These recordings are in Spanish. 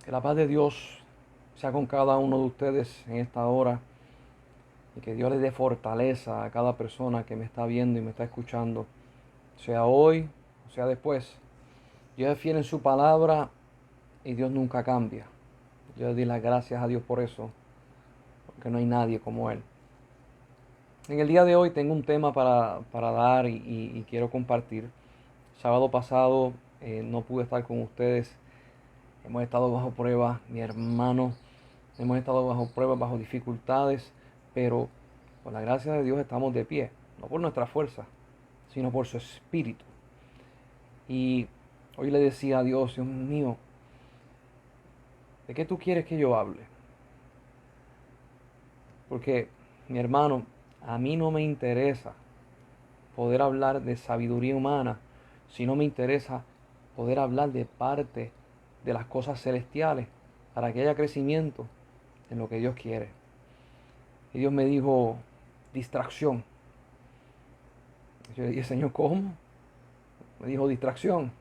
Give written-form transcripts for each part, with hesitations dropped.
Que la paz de Dios sea con cada uno de ustedes en esta hora y que Dios les dé fortaleza a cada persona que me está viendo y me está escuchando, sea hoy o sea después. Dios es fiel en su palabra y Dios nunca cambia. Yo le doy las gracias a Dios por eso, porque no hay nadie como Él. En el día de hoy tengo un tema para dar y quiero compartir. Sábado pasado no pude estar con ustedes. Hemos estado bajo prueba, mi hermano. Hemos estado bajo pruebas, bajo dificultades, pero por la gracia de Dios estamos de pie. No por nuestra fuerza, sino por su espíritu. Y hoy le decía a Dios, Dios mío, ¿de qué tú quieres que yo hable? Porque, mi hermano, a mí no me interesa poder hablar de sabiduría humana, sino me interesa poder hablar de parte de las cosas celestiales para que haya crecimiento en lo que Dios quiere. Y Dios me dijo, distracción. Yo le dije, Señor, ¿cómo? Me dijo, distracción.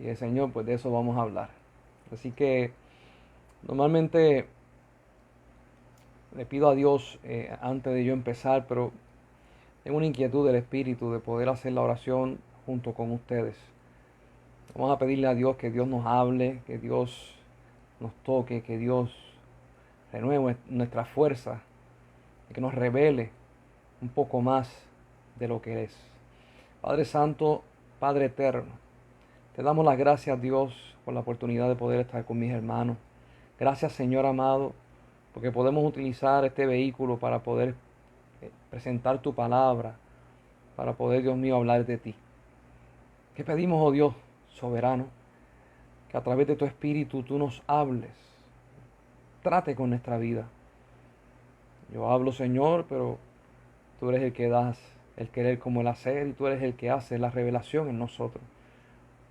Y el Señor, pues de eso vamos a hablar. Así que normalmente le pido a Dios antes de yo empezar, pero tengo una inquietud del Espíritu de poder hacer la oración junto con ustedes. Vamos a pedirle a Dios que Dios nos hable, que Dios nos toque, que Dios renueve nuestra fuerza y que nos revele un poco más de lo que es. Padre Santo, Padre Eterno, te damos las gracias, Dios, por la oportunidad de poder estar con mis hermanos. Gracias, Señor amado, porque podemos utilizar este vehículo para poder presentar tu palabra, para poder, Dios mío, hablar de ti. ¿Qué pedimos, oh Dios soberano? Que a través de tu Espíritu tú nos hables, trate con nuestra vida. Yo hablo, Señor, pero tú eres el que das el querer como el hacer y tú eres el que hace la revelación en nosotros.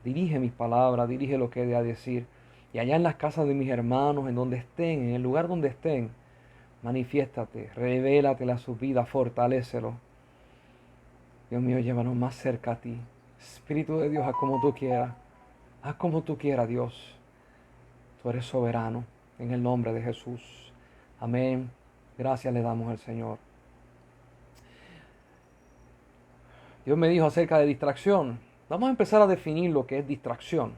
Dirige mis palabras, dirige lo que he de decir. Y allá en las casas de mis hermanos, en donde estén, en el lugar donde estén, manifiéstate, revélatela a su vida, fortalécelo. Dios mío, llévanos más cerca a ti. Espíritu de Dios, haz como tú quieras. Haz como tú quieras, Dios. Tú eres soberano, en el nombre de Jesús. Amén. Gracias le damos al Señor. Dios me dijo acerca de distracción. Vamos a empezar a definir lo que es distracción.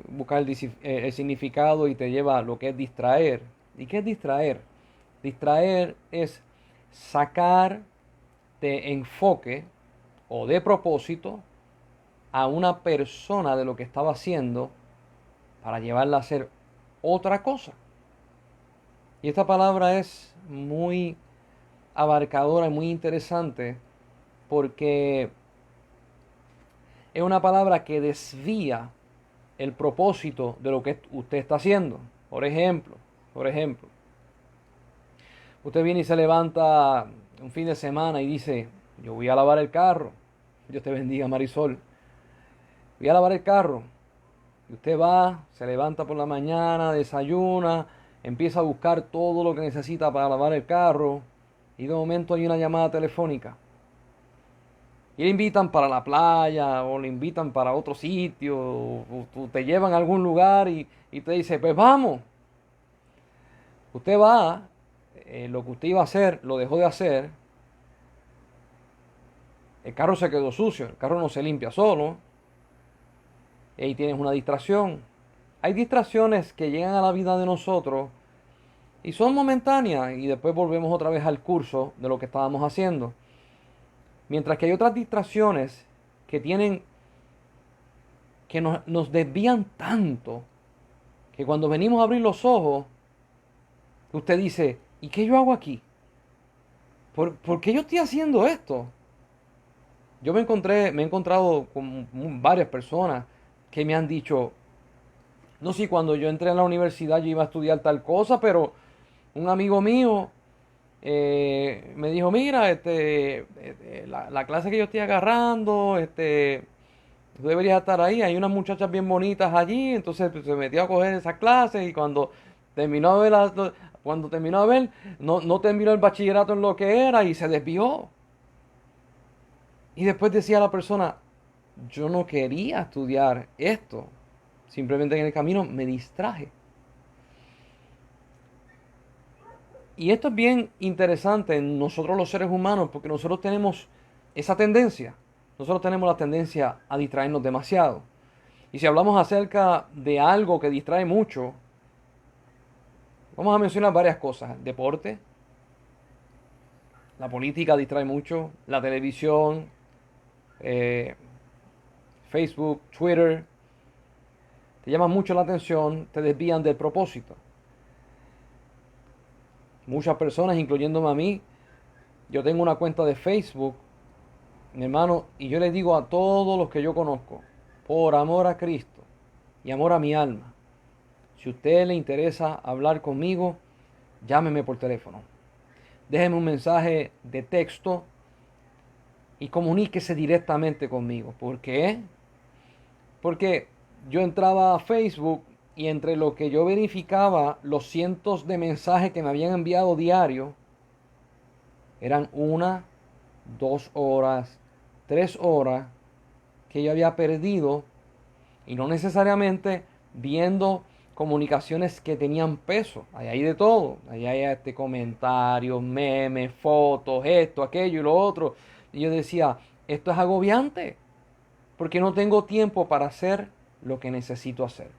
Buscar el significado y te lleva a lo que es distraer. ¿Y qué es distraer? Distraer es sacar de enfoque o de propósito a una persona de lo que estaba haciendo para llevarla a hacer otra cosa. Y esta palabra es muy abarcadora y muy interesante porque es una palabra que desvía el propósito de lo que usted está haciendo. Por ejemplo, usted viene y se levanta un fin de semana y dice, yo voy a lavar el carro. Dios te bendiga, Marisol. Voy a lavar el carro. Y usted va, se levanta por la mañana, desayuna, empieza a buscar todo lo que necesita para lavar el carro y de momento hay una llamada telefónica. Y le invitan para la playa o le invitan para otro sitio o te llevan a algún lugar y te dice, pues vamos. Usted va, lo que usted iba a hacer, lo dejó de hacer. El carro se quedó sucio, el carro no se limpia solo. Y ahí tienes una distracción. Hay distracciones que llegan a la vida de nosotros y son momentáneas y después volvemos otra vez al curso de lo que estábamos haciendo. Mientras que hay otras distracciones que nos desvían tanto que cuando venimos a abrir los ojos, usted dice, ¿y qué yo hago aquí? ¿Por qué yo estoy haciendo esto? Yo me he encontrado con varias personas que me han dicho, no sé, cuando yo entré a la universidad yo iba a estudiar tal cosa, pero un amigo mío me dijo, mira, la clase que yo estoy agarrando, tú deberías estar ahí, hay unas muchachas bien bonitas allí, entonces pues, se metió a coger esas clases y cuando terminó de ver, no terminó el bachillerato en lo que era y se desvió. Y después decía la persona, yo no quería estudiar esto. Simplemente en el camino me distraje. Y esto es bien interesante en nosotros los seres humanos porque nosotros tenemos esa tendencia. Nosotros tenemos la tendencia a distraernos demasiado. Y si hablamos acerca de algo que distrae mucho, vamos a mencionar varias cosas. Deporte, la política distrae mucho, la televisión, eh, Facebook, Twitter, te llaman mucho la atención, te desvían del propósito. Muchas personas, incluyéndome a mí, yo tengo una cuenta de Facebook, mi hermano, y yo les digo a todos los que yo conozco, por amor a Cristo y amor a mi alma, si a usted le interesa hablar conmigo, llámeme por teléfono. Déjeme un mensaje de texto y comuníquese directamente conmigo. ¿Por qué? Porque yo entraba a Facebook y entre lo que yo verificaba, los cientos de mensajes que me habían enviado diario, eran 1, 2 horas, 3 horas que yo había perdido y no necesariamente viendo comunicaciones que tenían peso. Ahí hay de todo. Ahí hay comentarios, memes, fotos, esto, aquello y lo otro. Y yo decía, esto es agobiante porque no tengo tiempo para hacer lo que necesito hacer.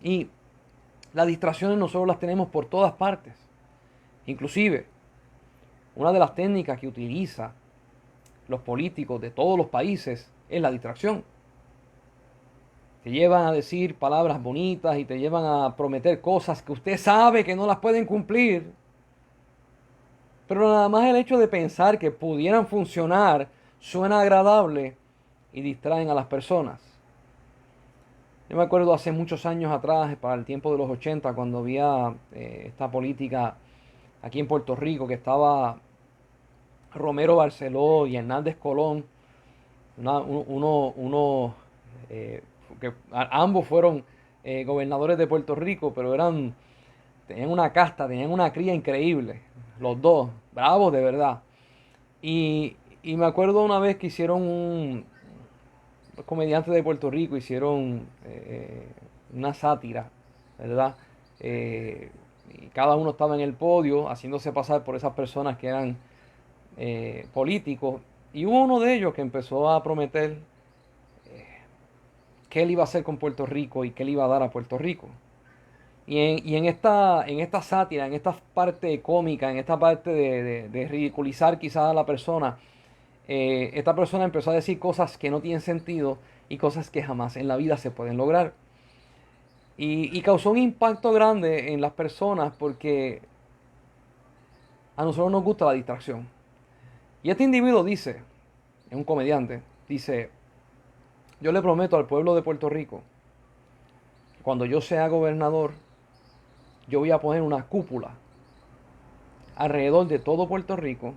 Y las distracciones nosotros las tenemos por todas partes. Inclusive, una de las técnicas que utilizan los políticos de todos los países es la distracción. Te llevan a decir palabras bonitas y te llevan a prometer cosas que usted sabe que no las pueden cumplir. Pero nada más el hecho de pensar que pudieran funcionar suena agradable y distraen a las personas. Yo me acuerdo hace muchos años atrás, para el tiempo de los 80, cuando había esta política aquí en Puerto Rico, que estaba Romero Barceló y Hernández Colón, que ambos fueron gobernadores de Puerto Rico, pero tenían una casta, tenían una cría increíble, los dos, bravos de verdad. Y me acuerdo una vez que los comediantes de Puerto Rico hicieron una sátira, ¿verdad? Y cada uno estaba en el podio haciéndose pasar por esas personas que eran políticos. Y hubo uno de ellos que empezó a prometer qué él iba a hacer con Puerto Rico y qué le iba a dar a Puerto Rico. Y en esta sátira, en esta parte cómica, en esta parte de ridiculizar quizás a la persona, esta persona empezó a decir cosas que no tienen sentido y cosas que jamás en la vida se pueden lograr. Y causó un impacto grande en las personas porque a nosotros nos gusta la distracción. Y este individuo dice, es un comediante, dice, yo le prometo al pueblo de Puerto Rico que cuando yo sea gobernador, yo voy a poner una cúpula alrededor de todo Puerto Rico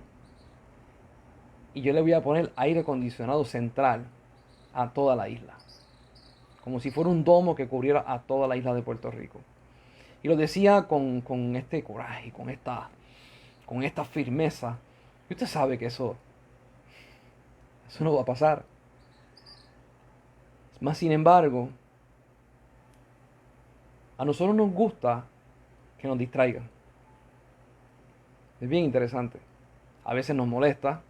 y yo le voy a poner aire acondicionado central a toda la isla. Como si fuera un domo que cubriera a toda la isla de Puerto Rico. Y lo decía con este coraje, con esta firmeza. Y usted sabe que eso no va a pasar. Más sin embargo, a nosotros nos gusta que nos distraigan. Es bien interesante. A veces nos molesta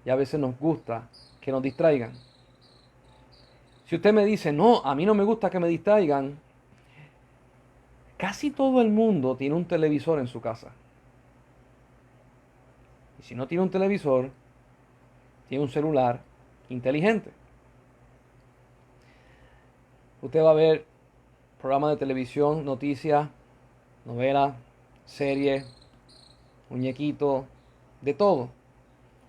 y a veces nos gusta que nos distraigan. Si usted me dice, no, a mí no me gusta que me distraigan, casi todo el mundo tiene un televisor en su casa. Y si no tiene un televisor, tiene un celular inteligente. Usted va a ver programas de televisión, noticias, novelas, series, muñequitos, de todo.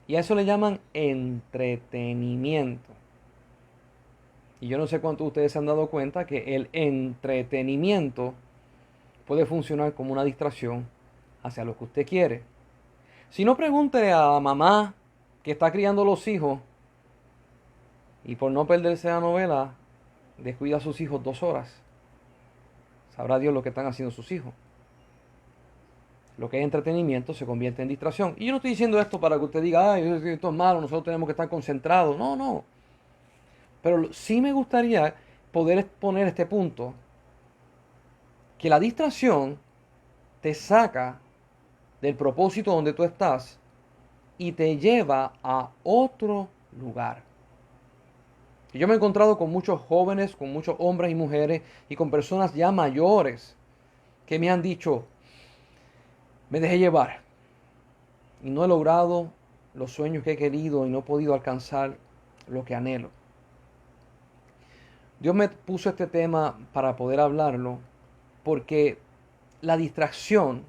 Y a eso le llaman entretenimiento. Y yo no sé cuántos de ustedes se han dado cuenta que el entretenimiento puede funcionar como una distracción hacia lo que usted quiere. Si no, pregunte a la mamá que está criando los hijos y por no perderse la novela, descuida a sus hijos 2 horas. Sabrá Dios lo que están haciendo sus hijos. Lo que es entretenimiento se convierte en distracción. Y yo no estoy diciendo esto para que usted diga, ay, esto es malo, nosotros tenemos que estar concentrados. No, no. Pero sí me gustaría poder exponer este punto, que la distracción te saca del propósito donde tú estás y te lleva a otro lugar. Y yo me he encontrado con muchos jóvenes, con muchos hombres y mujeres y con personas ya mayores que me han dicho, me dejé llevar y no he logrado los sueños que he querido y no he podido alcanzar lo que anhelo. Dios me puso este tema para poder hablarlo porque la distracción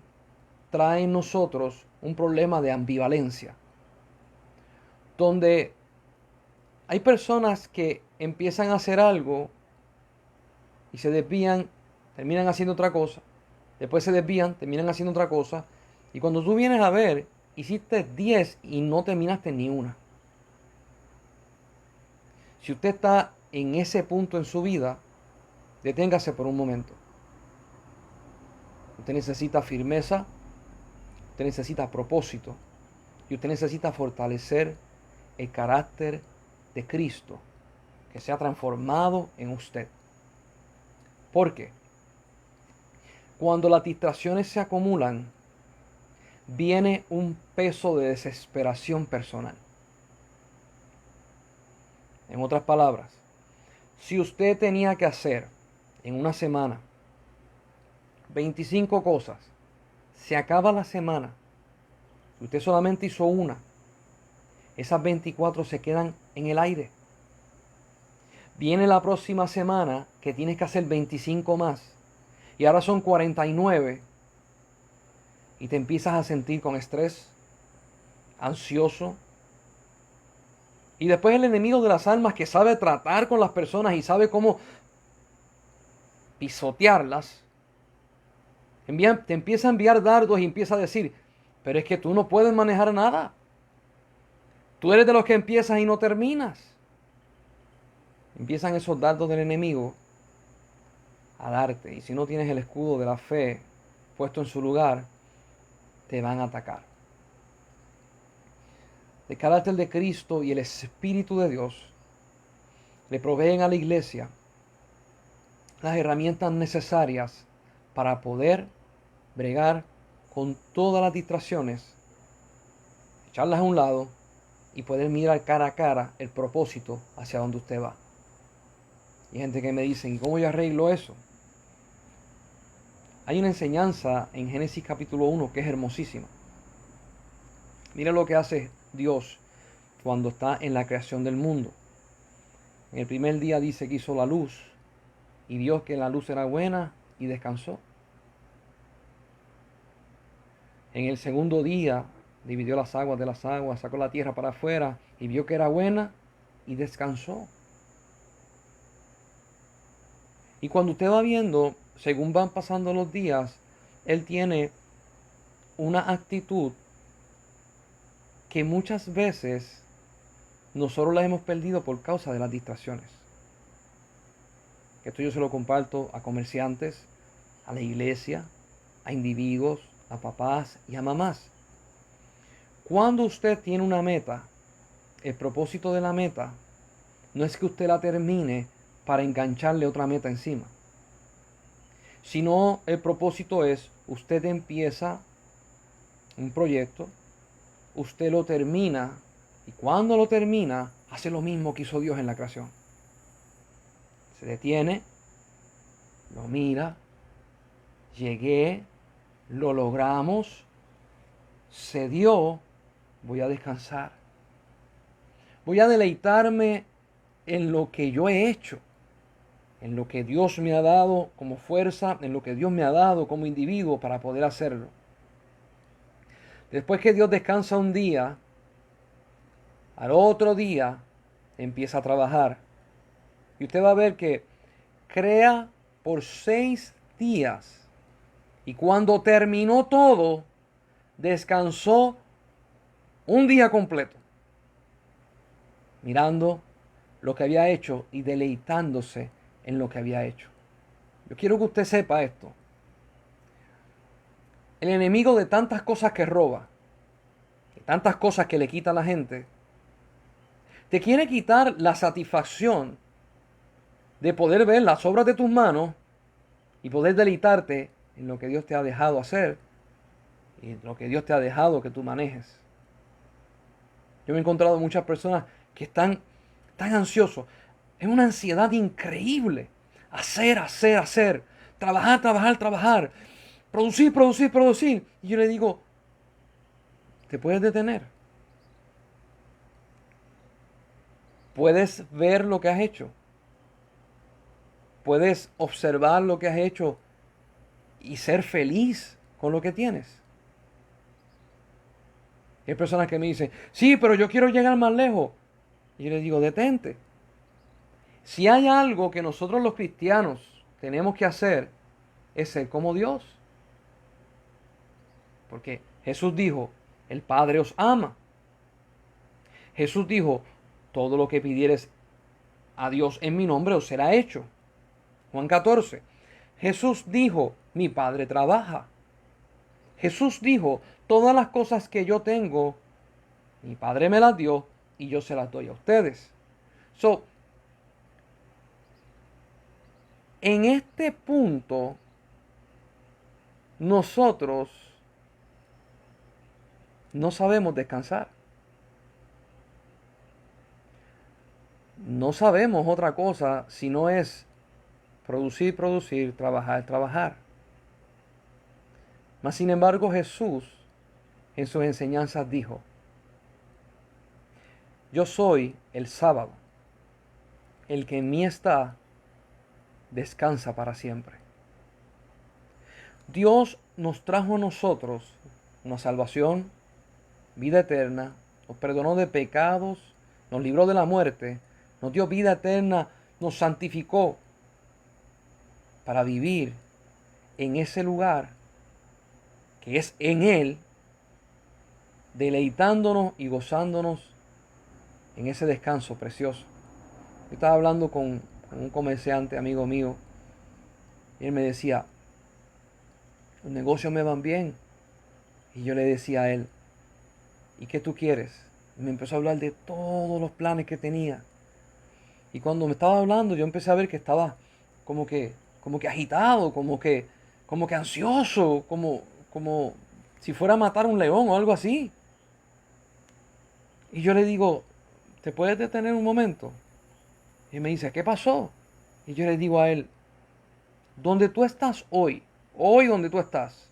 trae en nosotros un problema de ambivalencia, donde hay personas que empiezan a hacer algo y se desvían, terminan haciendo otra cosa, después se desvían, terminan haciendo otra cosa, y cuando tú vienes a ver, hiciste 10 y no terminaste ni una. Si usted está en ese punto en su vida, deténgase por un momento. Usted necesita firmeza, usted necesita propósito y usted necesita fortalecer el carácter de Cristo que sea transformado en usted. ¿Por qué? Cuando las distracciones se acumulan, viene un peso de desesperación personal. En otras palabras, si usted tenía que hacer en una semana 25 cosas, se acaba la semana, y usted solamente hizo una, esas 24 se quedan en el aire. Viene la próxima semana que tienes que hacer 25 más, y ahora son 49, y te empiezas a sentir con estrés, ansioso. Y después el enemigo de las almas, que sabe tratar con las personas y sabe cómo pisotearlas, te empieza a enviar dardos y empieza a decir, pero es que tú no puedes manejar nada. Tú eres de los que empiezas y no terminas. Empiezan esos dardos del enemigo a darte. Y si no tienes el escudo de la fe puesto en su lugar, te van a atacar. El carácter de Cristo y el Espíritu de Dios le proveen a la iglesia las herramientas necesarias para poder bregar con todas las distracciones, echarlas a un lado y poder mirar cara a cara el propósito hacia donde usted va. Y hay gente que me dice, ¿y cómo yo arreglo eso? Hay una enseñanza en Génesis capítulo 1 que es hermosísima. Mira lo que hace Dios cuando está en la creación del mundo. En el primer día dice que hizo la luz y Dios que la luz era buena y descansó. En el segundo día dividió las aguas de las aguas, sacó la tierra para afuera y vio que era buena y descansó. Y cuando usted va viendo, según van pasando los días, Él tiene una actitud que muchas veces nosotros la hemos perdido por causa de las distracciones. Esto yo se lo comparto a comerciantes, a la iglesia, a individuos, a papás y a mamás. Cuando usted tiene una meta, el propósito de la meta no es que usted la termine para engancharle otra meta encima, sino el propósito es, usted empieza un proyecto, usted lo termina y cuando lo termina hace lo mismo que hizo Dios en la creación. Se detiene, lo mira, llegué, lo logramos, se dio, voy a descansar. Voy a deleitarme en lo que yo he hecho, en lo que Dios me ha dado como fuerza, en lo que Dios me ha dado como individuo para poder hacerlo. Después que Dios descansa un día, al otro día empieza a trabajar. Y usted va a ver que crea por 6 días. Y cuando terminó todo, descansó un día completo, mirando lo que había hecho y deleitándose en lo que había hecho. Yo quiero que usted sepa esto. El enemigo de tantas cosas que roba, de tantas cosas que le quita a la gente, te quiere quitar la satisfacción de poder ver las obras de tus manos y poder deleitarte en lo que Dios te ha dejado hacer y en lo que Dios te ha dejado que tú manejes. Yo me he encontrado muchas personas que están tan ansiosos. Es una ansiedad increíble. Hacer, hacer, hacer. Trabajar, trabajar, trabajar. Producir, producir, producir. Y yo le digo, ¿te puedes detener? ¿Puedes ver lo que has hecho? ¿Puedes observar lo que has hecho y ser feliz con lo que tienes? Hay personas que me dicen, sí, pero yo quiero llegar más lejos. Y yo les digo, detente. Si hay algo que nosotros los cristianos tenemos que hacer, es ser como Dios. Porque Jesús dijo, el Padre os ama. Jesús dijo, todo lo que pidieres a Dios en mi nombre os será hecho. Juan 14. Jesús dijo, mi Padre trabaja. Jesús dijo, todas las cosas que yo tengo, mi Padre me las dio y yo se las doy a ustedes. So, en este punto, nosotros no sabemos descansar. No sabemos otra cosa si no es producir, producir, trabajar, trabajar. Mas sin embargo Jesús en sus enseñanzas dijo, yo soy el sábado, el que en mí está, descansa para siempre. Dios nos trajo a nosotros una salvación, vida eterna, nos perdonó de pecados, nos libró de la muerte, nos dio vida eterna, nos santificó para vivir en ese lugar que es en Él, deleitándonos y gozándonos en ese descanso precioso. Yo estaba hablando con un comerciante, amigo mío, y él me decía, los negocios me van bien. Y yo le decía a él, ¿y qué tú quieres? Y me empezó a hablar de todos los planes que tenía. Y cuando me estaba hablando, yo empecé a ver que estaba como que agitado, como que ansioso, como si fuera a matar un león o algo así. Y yo le digo, ¿te puedes detener un momento? Y me dice, ¿qué pasó? Y yo le digo a él, donde tú estás hoy donde tú estás,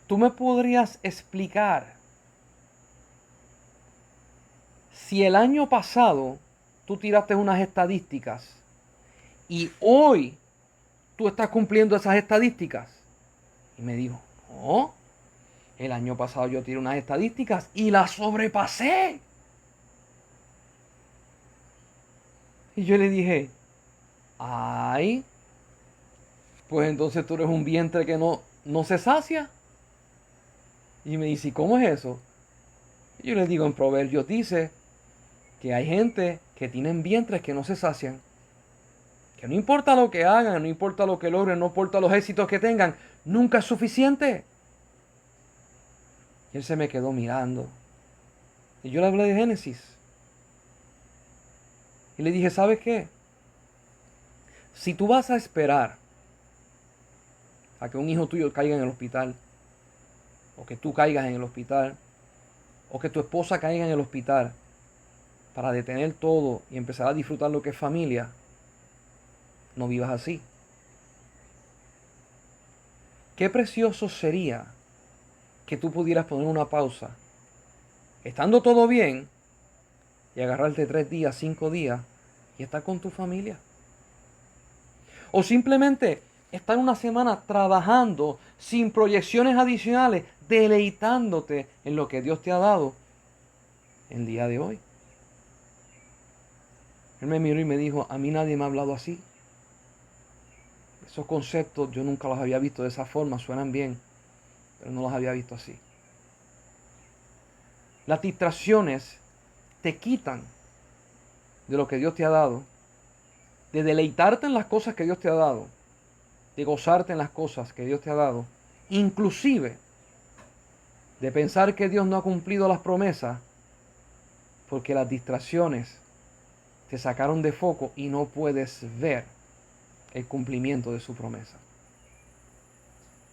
¿tú me podrías explicar si el año pasado tú tiraste unas estadísticas y hoy tú estás cumpliendo esas estadísticas? Y me dijo, no, el año pasado yo tiré unas estadísticas y las sobrepasé. Y yo le dije, ay, pues entonces tú eres un vientre que no se sacia. Y me dice, ¿y cómo es eso? Y yo le digo, en Proverbios dice que hay gente que tienen vientres que no se sacian. Que no importa lo que hagan, no importa lo que logren, no importa los éxitos que tengan, nunca es suficiente. Y él se me quedó mirando. Y yo le hablé de Génesis. Y le dije, ¿sabes qué? Si tú vas a esperar a que un hijo tuyo caiga en el hospital, o que tú caigas en el hospital, o que tu esposa caiga en el hospital, para detener todo y empezar a disfrutar lo que es familia, no vivas así. Qué precioso sería que tú pudieras poner una pausa, estando todo bien, y agarrarte 3 días, 5 días, y estar con tu familia. O simplemente estar una semana trabajando sin proyecciones adicionales, deleitándote en lo que Dios te ha dado el día de hoy. Él me miró y me dijo, a mí nadie me ha hablado así. Esos conceptos yo nunca los había visto de esa forma, suenan bien, pero no los había visto así. Las distracciones te quitan de lo que Dios te ha dado, de deleitarte en las cosas que Dios te ha dado, de gozarte en las cosas que Dios te ha dado, inclusive de pensar que Dios no ha cumplido las promesas, porque las distracciones te sacaron de foco y no puedes ver el cumplimiento de su promesa.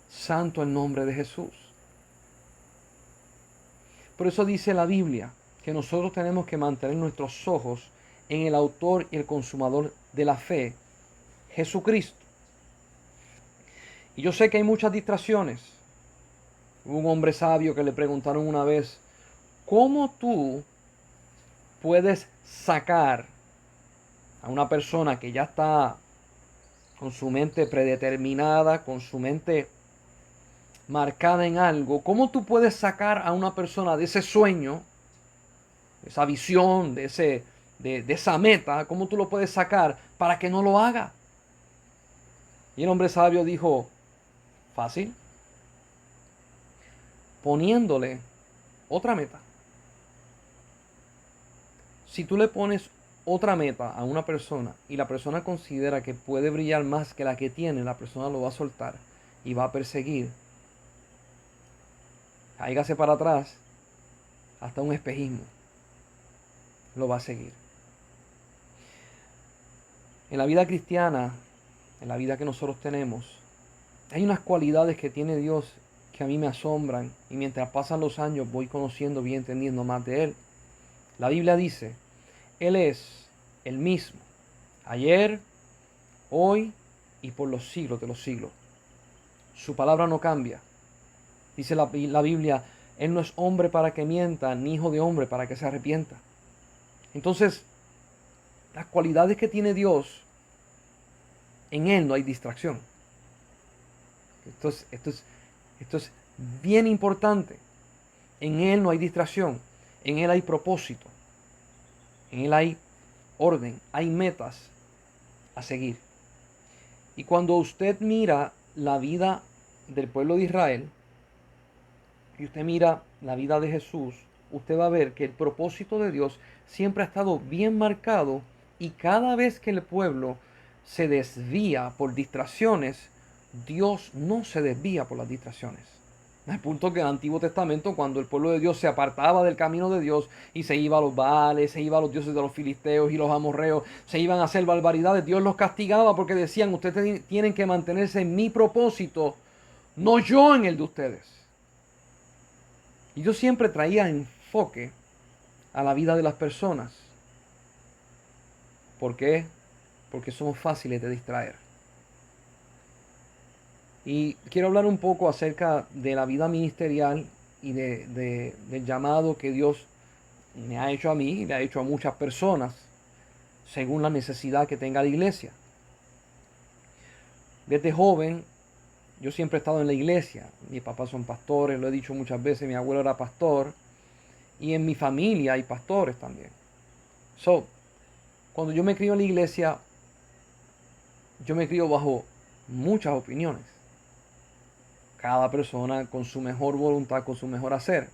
Santo el nombre de Jesús. Por eso dice la Biblia que nosotros tenemos que mantener nuestros ojos en el autor y el consumador de la fe, Jesucristo. Y yo sé que hay muchas distracciones. Hubo un hombre sabio que le preguntaron una vez, ¿cómo tú puedes sacar a una persona que ya está con su mente predeterminada, con su mente marcada en algo? ¿Cómo tú puedes sacar a una persona de ese sueño, de esa visión, de esa meta? ¿Cómo tú lo puedes sacar para que no lo haga? Y el hombre sabio dijo, fácil, poniéndole otra meta. Si tú le pones otra meta a una persona y la persona considera que puede brillar más que la que tiene, la persona lo va a soltar y va a perseguir. Cáigase para atrás hasta un espejismo. Lo va a seguir. En la vida cristiana, en la vida que nosotros tenemos, hay unas cualidades que tiene Dios que a mí me asombran y mientras pasan los años voy conociendo y entendiendo más de Él. La Biblia dice, Él es el mismo, ayer, hoy y por los siglos de los siglos. Su palabra no cambia. Dice la Biblia, Él no es hombre para que mienta, ni hijo de hombre para que se arrepienta. Entonces, las cualidades que tiene Dios, en Él no hay distracción. Esto es bien importante. En Él no hay distracción. En Él hay propósito. En Él hay orden. Hay metas a seguir. Y cuando usted mira la vida del pueblo de Israel y usted mira la vida de Jesús, usted va a ver que el propósito de Dios siempre ha estado bien marcado y cada vez que el pueblo se desvía por distracciones, Dios no se desvía por las distracciones. Al punto que en el Antiguo Testamento, cuando el pueblo de Dios se apartaba del camino de Dios y se iba a los Baales, se iba a los dioses de los filisteos y los amorreos, se iban a hacer barbaridades, Dios los castigaba porque decían, ustedes tienen que mantenerse en mi propósito, no yo en el de ustedes. Y Dios siempre traía enfoque a la vida de las personas. ¿Por qué? Porque somos fáciles de distraer. Y quiero hablar un poco acerca de la vida ministerial y del llamado que Dios me ha hecho a mí y le ha hecho a muchas personas según la necesidad que tenga la iglesia. Desde joven yo siempre he estado en la iglesia. Mis papás son pastores, lo he dicho muchas veces, mi abuelo era pastor y en mi familia hay pastores también. Cuando yo me crio en la iglesia, yo me crio bajo muchas opiniones. Cada persona con su mejor voluntad, con su mejor hacer.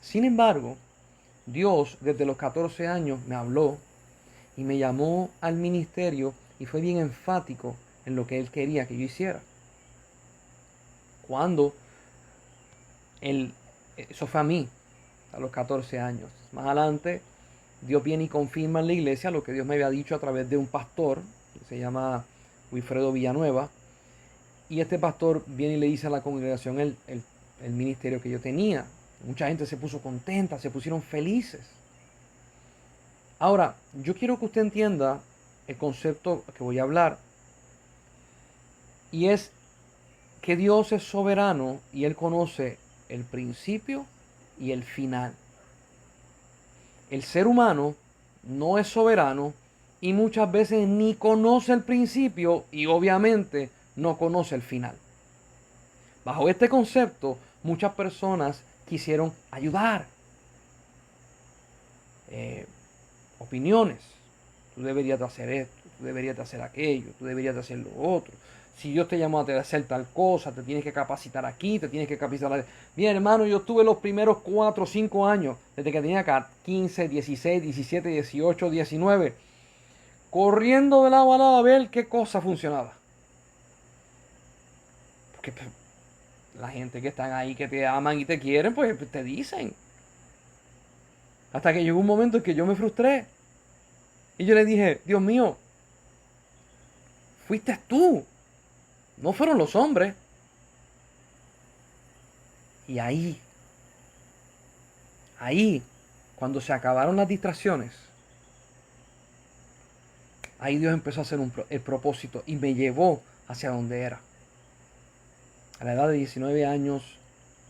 Sin embargo, Dios desde los 14 años me habló y me llamó al ministerio y fue bien enfático en lo que Él quería que yo hiciera. Cuando eso fue a mí, a los 14 años. Más adelante, Dios viene y confirma en la iglesia lo que Dios me había dicho a través de un pastor, que se llama Wilfredo Villanueva. Y este pastor viene y le dice a la congregación el ministerio que yo tenía. Mucha gente se puso contenta, se pusieron felices. Ahora, yo quiero que usted entienda el concepto que voy a hablar. Y es que Dios es soberano y Él conoce el principio y el final. El ser humano no es soberano y muchas veces ni conoce el principio y obviamente no conoce el final. Bajo este concepto, muchas personas quisieron ayudar. Opiniones. Tú deberías de hacer esto, tú deberías de hacer aquello, tú deberías de hacer lo otro. Si Dios te llamó a hacer tal cosa, te tienes que capacitar aquí, te tienes que capacitar. Bien, hermano, yo estuve los primeros 4 o 5 años, desde que tenía acá 15, 16, 17, 18, 19, corriendo de lado a lado a ver qué cosa funcionaba. Porque la gente que están ahí, que te aman y te quieren, pues te dicen. Hasta que llegó un momento en que yo me frustré. Y yo le dije, Dios mío, fuiste tú, no fueron los hombres. Y ahí, cuando se acabaron las distracciones, ahí Dios empezó a hacer el propósito y me llevó hacia donde era. A la edad de 19 años,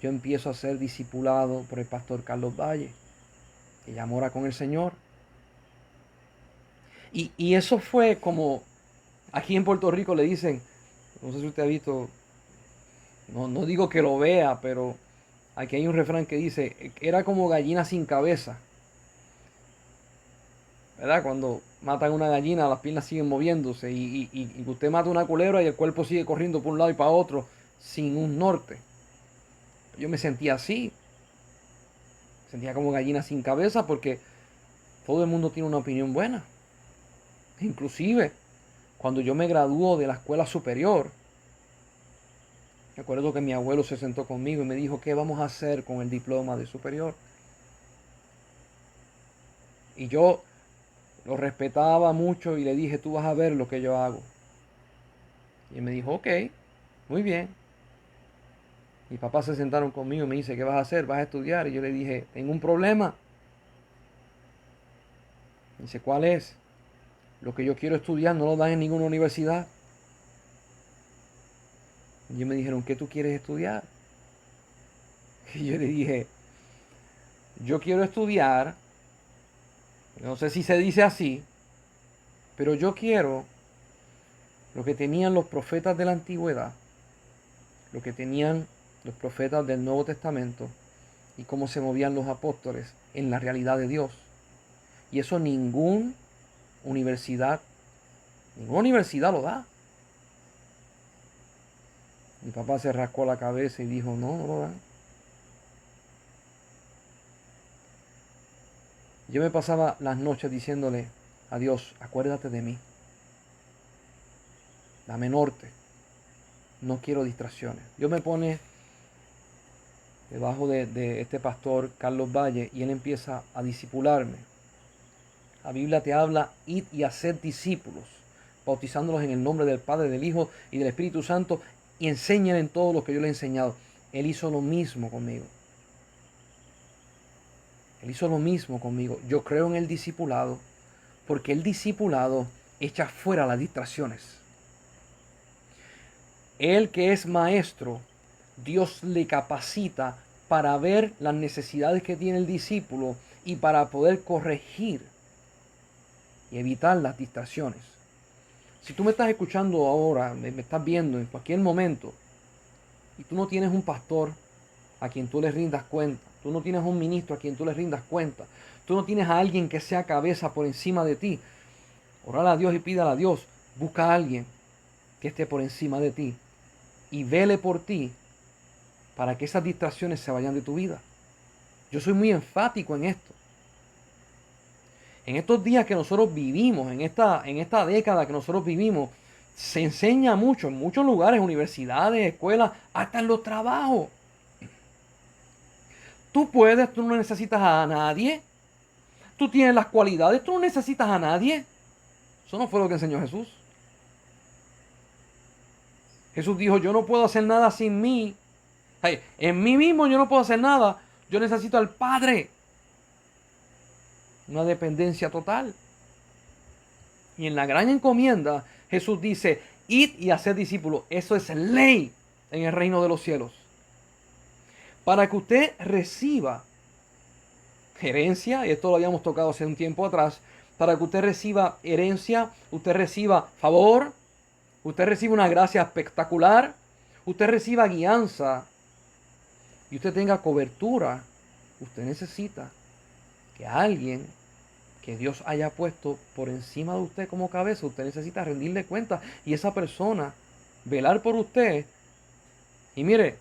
yo empiezo a ser discipulado por el pastor Carlos Valle, que ya mora con el Señor. Y eso fue como, aquí en Puerto Rico le dicen, no sé si usted ha visto, no digo que lo vea, pero aquí hay un refrán que dice, era como gallina sin cabeza. ¿Verdad? Cuando matan una gallina, las piernas siguen moviéndose y usted mata una culebra y el cuerpo sigue corriendo por un lado y para otro sin un norte. Yo me sentía así. Sentía como gallina sin cabeza porque todo el mundo tiene una opinión buena. Inclusive, cuando yo me graduó de la escuela superior, me acuerdo que mi abuelo se sentó conmigo y me dijo, ¿qué vamos a hacer con el diploma de superior? Y yo lo respetaba mucho y le dije, tú vas a ver lo que yo hago. Y él me dijo, ok, muy bien. Mis papás se sentaron conmigo y me dice, ¿qué vas a hacer? ¿Vas a estudiar? Y yo le dije, tengo un problema. Me dice, ¿cuál es? Lo que yo quiero estudiar no lo dan en ninguna universidad. Y ellos me dijeron, ¿qué tú quieres estudiar? Y yo le dije, yo quiero estudiar, no sé si se dice así, pero yo quiero lo que tenían los profetas de la antigüedad, lo que tenían los profetas del Nuevo Testamento y cómo se movían los apóstoles en la realidad de Dios. Y eso ninguna universidad lo da. Mi papá se rascó la cabeza y dijo, no, no lo dan. Yo me pasaba las noches diciéndole a Dios, acuérdate de mí. Dame norte. No quiero distracciones. Dios me pone debajo de este pastor Carlos Valle y él empieza a discipularme. La Biblia te habla, id y haced discípulos, bautizándolos en el nombre del Padre, del Hijo y del Espíritu Santo, y enseñen en todo lo que yo le he enseñado. Él hizo lo mismo conmigo. Él hizo lo mismo conmigo. Yo creo en el discipulado, porque el discipulado echa fuera las distracciones. Él que es maestro, Dios le capacita para ver las necesidades que tiene el discípulo y para poder corregir y evitar las distracciones. Si tú me estás escuchando ahora, me estás viendo en cualquier momento, y tú no tienes un pastor a quien tú le rindas cuenta, tú no tienes un ministro a quien tú le rindas cuenta, tú no tienes a alguien que sea cabeza por encima de ti, orar a Dios y pídale a Dios, busca a alguien que esté por encima de ti y vele por ti para que esas distracciones se vayan de tu vida. Yo soy muy enfático en esto. En estos días que nosotros vivimos, en esta década que nosotros vivimos, se enseña mucho en muchos lugares, universidades, escuelas, hasta en los trabajos. Tú puedes, tú no necesitas a nadie. Tú tienes las cualidades, tú no necesitas a nadie. Eso no fue lo que enseñó Jesús. Jesús dijo, yo no puedo hacer nada sin mí. En mí mismo yo no puedo hacer nada. Yo necesito al Padre. Una dependencia total. Y en la gran encomienda, Jesús dice, id y haced discípulos. Eso es ley en el reino de los cielos. Para que usted reciba herencia, y esto lo habíamos tocado hace un tiempo atrás, para que usted reciba herencia, usted reciba favor, usted reciba una gracia espectacular, usted reciba guianza y usted tenga cobertura, usted necesita que alguien que Dios haya puesto por encima de usted como cabeza, usted necesita rendirle cuenta y esa persona velar por usted y mire,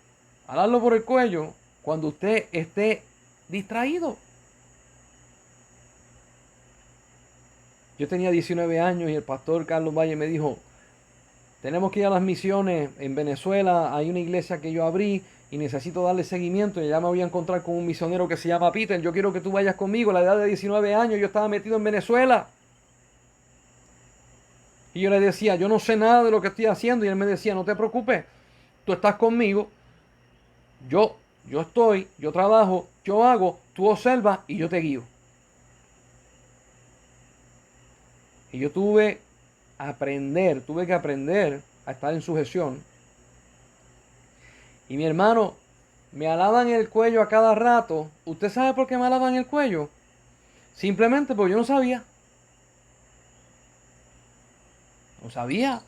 alarlo por el cuello cuando usted esté distraído. Yo tenía 19 años y el pastor Carlos Valle me dijo, tenemos que ir a las misiones en Venezuela, hay una iglesia que yo abrí y necesito darle seguimiento, y ya me voy a encontrar con un misionero que se llama Peter, yo quiero que tú vayas conmigo. A la edad de 19 años yo estaba metido en Venezuela. Y yo le decía, yo no sé nada de lo que estoy haciendo. Y él me decía, no te preocupes, tú estás conmigo, yo estoy, yo trabajo, yo hago, tú observas y yo te guío. Y yo tuve que aprender a estar en sujeción. Y mi hermano, me alaban el cuello a cada rato. ¿Usted sabe por qué me alaban el cuello? Simplemente porque yo no sabía. No sabía.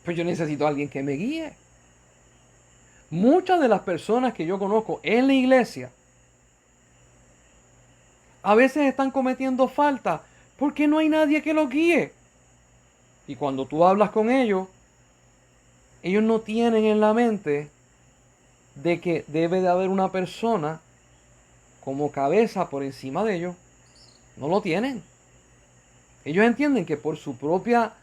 Pues yo necesito a alguien que me guíe. Muchas de las personas que yo conozco en la iglesia a veces están cometiendo falta porque no hay nadie que los guíe. Y cuando tú hablas con ellos, ellos no tienen en la mente de que debe de haber una persona como cabeza por encima de ellos. No lo tienen. Ellos entienden que por su propia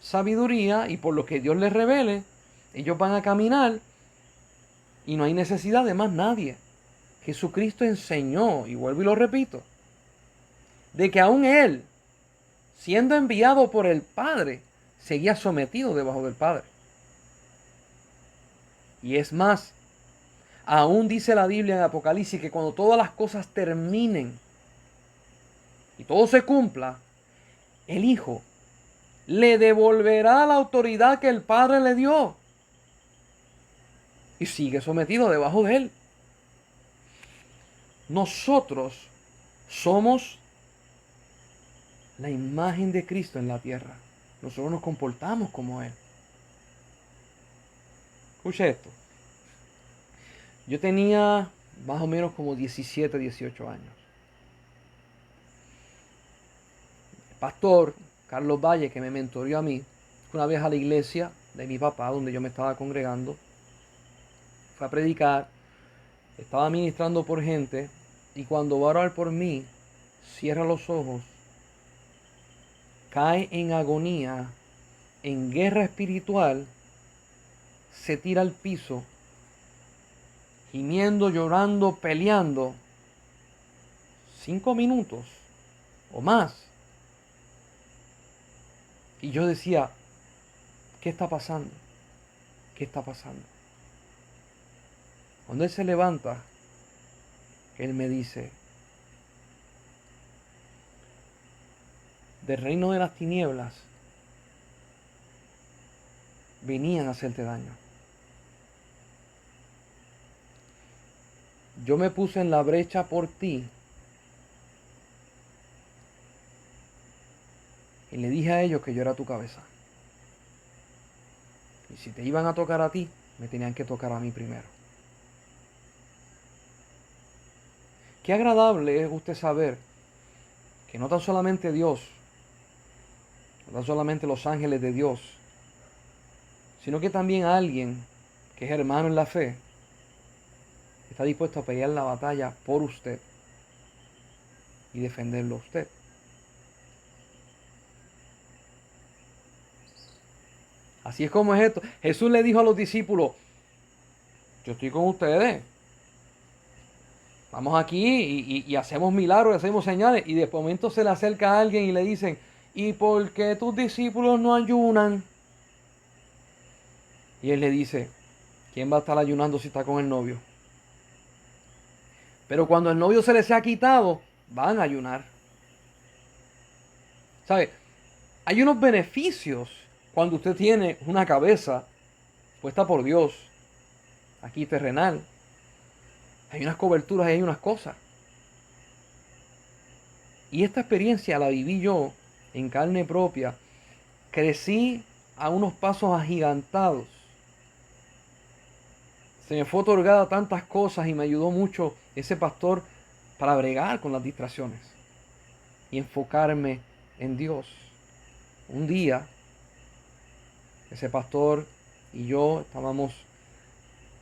sabiduría y por lo que Dios les revele, ellos van a caminar y no hay necesidad de más nadie. Jesucristo enseñó, y vuelvo y lo repito, de que aún Él, siendo enviado por el Padre, seguía sometido debajo del Padre. Y es más, aún dice la Biblia en Apocalipsis que cuando todas las cosas terminen y todo se cumpla, el Hijo le devolverá la autoridad que el Padre le dio y sigue sometido debajo de Él. Nosotros somos la imagen de Cristo en la tierra. Nosotros nos comportamos como Él. Escuche esto. Yo tenía más o menos como 17, 18 años. El pastor Carlos Valle, que me mentoreó a mí, fue una vez a la iglesia de mi papá, donde yo me estaba congregando. Fue a predicar, estaba ministrando por gente, y cuando va a orar por mí, cierra los ojos, cae en agonía, en guerra espiritual, se tira al piso, gimiendo, llorando, peleando, 5 minutos o más. Y yo decía, ¿qué está pasando? ¿Qué está pasando? Cuando él se levanta, él me dice, del reino de las tinieblas venían a hacerte daño. Yo me puse en la brecha por ti y le dije a ellos que yo era tu cabeza. Y si te iban a tocar a ti, me tenían que tocar a mí primero. Qué agradable es usted saber que no tan solamente Dios, no tan solamente los ángeles de Dios, sino que también alguien que es hermano en la fe, está dispuesto a pelear la batalla por usted y defenderlo a usted. Así es como es esto. Jesús le dijo a los discípulos, yo estoy con ustedes. Vamos aquí y hacemos milagros, hacemos señales. Y de momento se le acerca a alguien y le dicen, ¿y por qué tus discípulos no ayunan? Y él le dice, ¿quién va a estar ayunando si está con el novio? Pero cuando el novio se les ha quitado, van a ayunar. ¿Sabe? Hay unos beneficios cuando usted tiene una cabeza puesta por Dios, aquí terrenal. Hay unas coberturas y hay unas cosas. Y esta experiencia la viví yo en carne propia. Crecí a unos pasos agigantados. Se me fue otorgada tantas cosas y me ayudó mucho ese pastor para bregar con las distracciones y enfocarme en Dios. Un día, ese pastor y yo estábamos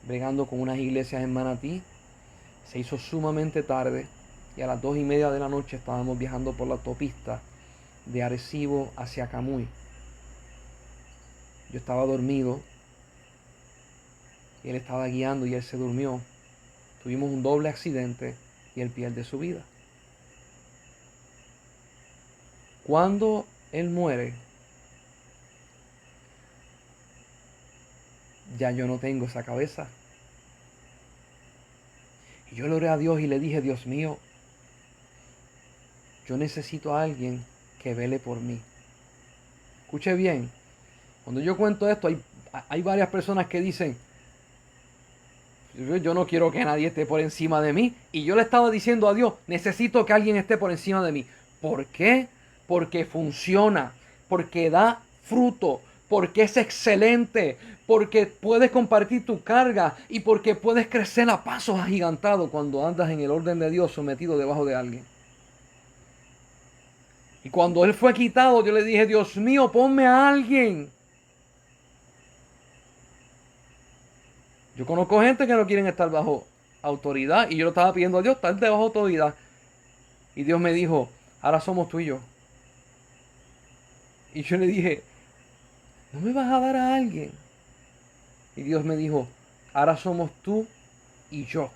bregando con unas iglesias en Manatí. Se hizo sumamente tarde y a las 2:30 de la noche estábamos viajando por la autopista de Arecibo hacia Camuy. Yo estaba dormido y él estaba guiando y él se durmió. Tuvimos un doble accidente y él pierde su vida. Cuando él muere, ya yo no tengo esa cabeza. Y yo le oré a Dios y le dije, Dios mío, yo necesito a alguien que vele por mí. Escuche bien, cuando yo cuento esto, hay varias personas que dicen, yo no quiero que nadie esté por encima de mí. Y yo le estaba diciendo a Dios, necesito que alguien esté por encima de mí. ¿Por qué? Porque funciona, porque da fruto, porque es excelente, porque puedes compartir tu carga y porque puedes crecer a pasos agigantados cuando andas en el orden de Dios sometido debajo de alguien. Y cuando él fue quitado, yo le dije, Dios mío, ponme a alguien. Yo conozco gente que no quieren estar bajo autoridad y yo lo estaba pidiendo a Dios, estar bajo autoridad. Y Dios me dijo, ahora somos tú y yo. Y yo le dije, ¿no me vas a dar a alguien? Y Dios me dijo, ahora somos tú y yo.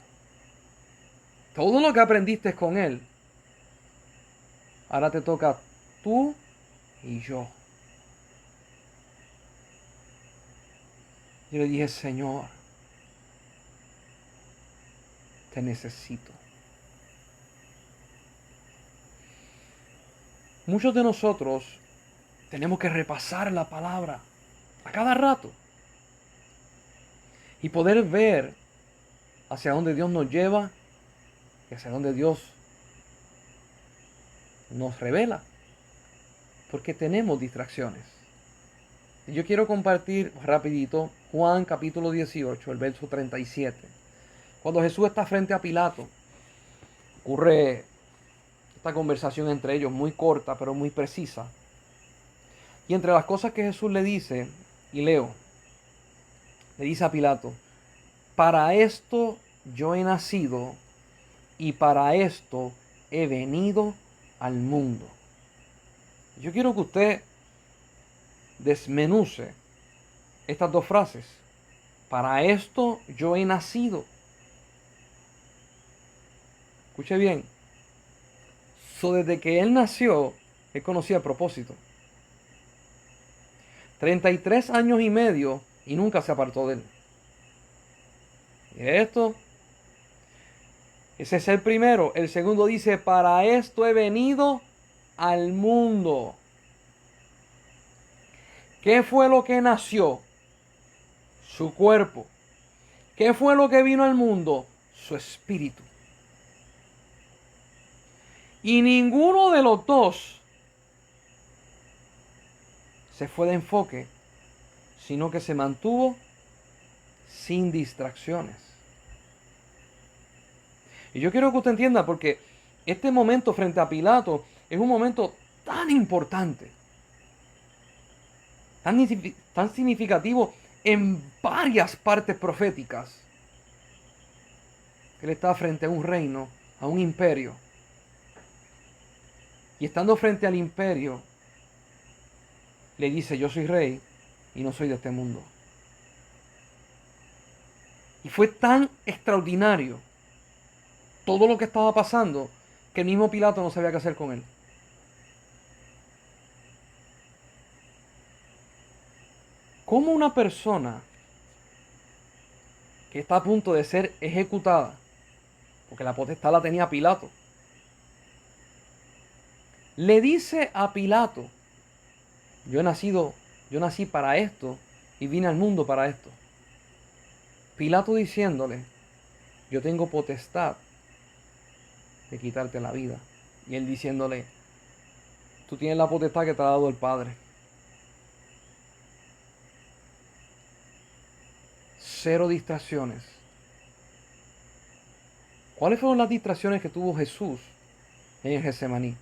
Todo lo que aprendiste con Él, ahora te toca tú y yo. Yo le dije, Señor, te necesito. Muchos de nosotros tenemos que repasar la palabra a cada rato y poder ver hacia dónde Dios nos lleva y hacia dónde Dios nos revela, porque tenemos distracciones. Y yo quiero compartir rapidito Juan capítulo 18, el verso 37. Cuando Jesús está frente a Pilato, ocurre esta conversación entre ellos muy corta pero muy precisa. Y entre las cosas que Jesús le dice, y leo, le dice a Pilato, para esto yo he nacido y para esto he venido al mundo. Yo quiero que usted desmenuce estas dos frases. Para esto yo he nacido. Escuche bien. Desde que él nació, él conocía el propósito. 33 años y medio y nunca se apartó de él. Y esto, ese es el primero. El segundo dice, para esto he venido al mundo. ¿Qué fue lo que nació? Su cuerpo. ¿Qué fue lo que vino al mundo? Su espíritu. Y ninguno de los dos se fue de enfoque, sino que se mantuvo sin distracciones. Y yo quiero que usted entienda, porque este momento frente a Pilato es un momento tan importante, tan significativo en varias partes proféticas. Él está frente a un reino, a un imperio. Y estando frente al imperio, le dice, yo soy rey y no soy de este mundo. Y fue tan extraordinario todo lo que estaba pasando que el mismo Pilato no sabía qué hacer con él. ¿Cómo una persona que está a punto de ser ejecutada, porque la potestad la tenía Pilato, le dice a Pilato, yo nací para esto y vine al mundo para esto? Pilato diciéndole, yo tengo potestad de quitarte la vida. Y él diciéndole, tú tienes la potestad que te ha dado el Padre. Cero distracciones. ¿Cuáles fueron las distracciones que tuvo Jesús en el Getsemaní?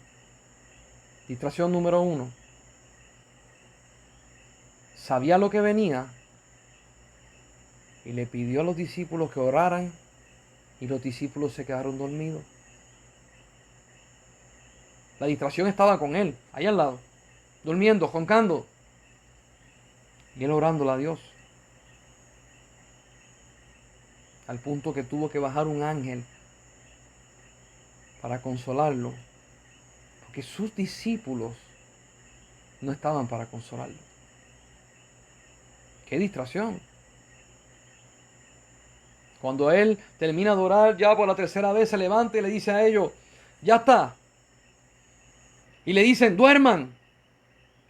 Distracción número 1. Sabía lo que venía y le pidió a los discípulos que oraran y los discípulos se quedaron dormidos. La distracción estaba con él, ahí al lado, durmiendo, roncando, y él orándole a Dios. al punto que tuvo que bajar un ángel para consolarlo, porque sus discípulos no estaban para consolarlo. ¡Qué distracción! Cuando él termina de orar ya por la tercera vez, se levanta y le dice a ellos, ya está. Y le dicen, duerman.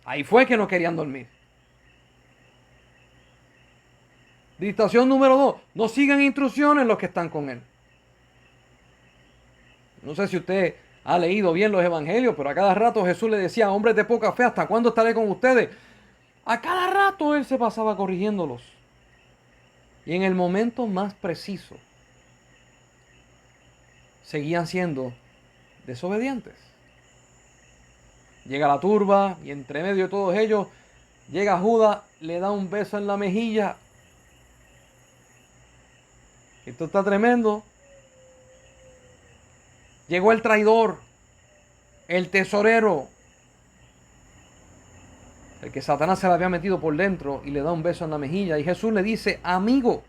Ahí fue que no querían dormir. Distracción número 2, no sigan instrucciones los que están con él. No sé si usted ha leído bien los evangelios, pero a cada rato Jesús le decía, hombres de poca fe, ¿hasta cuándo estaré con ustedes? A cada rato él se pasaba corrigiéndolos. Y en el momento más preciso, seguían siendo desobedientes. Llega la turba y entre medio de todos ellos, llega Judas, le da un beso en la mejilla. Esto está tremendo. Llegó el traidor, el tesorero, el que Satanás se le había metido por dentro y le da un beso en la mejilla. Y Jesús le dice, amigo,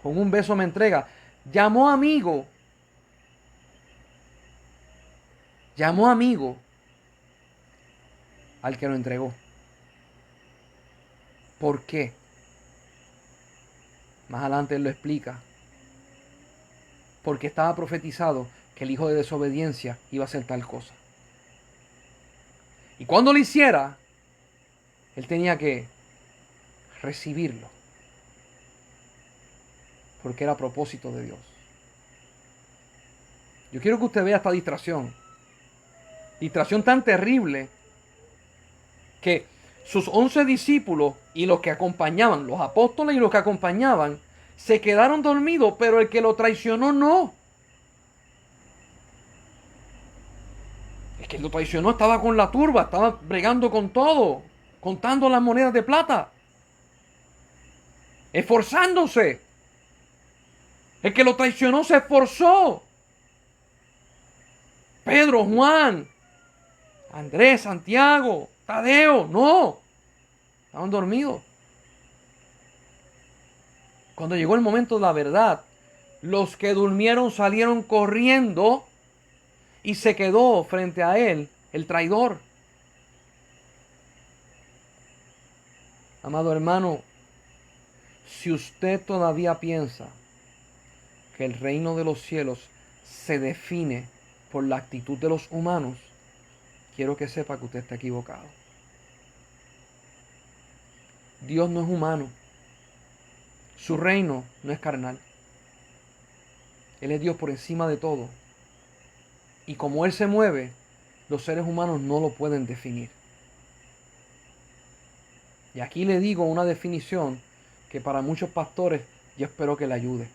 con un beso me entrega. Llamó amigo al que lo entregó. ¿Por qué? Más adelante él lo explica. Porque estaba profetizado que el hijo de desobediencia iba a hacer tal cosa. Y cuando lo hiciera, él tenía que recibirlo. Porque era propósito de Dios. Yo quiero que usted vea esta distracción. Distracción tan terrible que sus 11 discípulos y los que acompañaban, los apóstoles y los que acompañaban, se quedaron dormidos, pero el que lo traicionó no. El que lo traicionó estaba con la turba, estaba bregando con todo, contando las monedas de plata, esforzándose. El que lo traicionó se esforzó. Pedro, Juan, Andrés, Santiago, Tadeo, no. Estaban dormidos. Cuando llegó el momento de la verdad, los que durmieron salieron corriendo y se quedó frente a él el traidor. Amado hermano, si usted todavía piensa que el reino de los cielos se define por la actitud de los humanos, quiero que sepa que usted está equivocado. Dios no es humano. Su reino no es carnal. Él es Dios por encima de todo. Y como Él se mueve, los seres humanos no lo pueden definir. Y aquí le digo una definición que para muchos pastores yo espero que le ayude.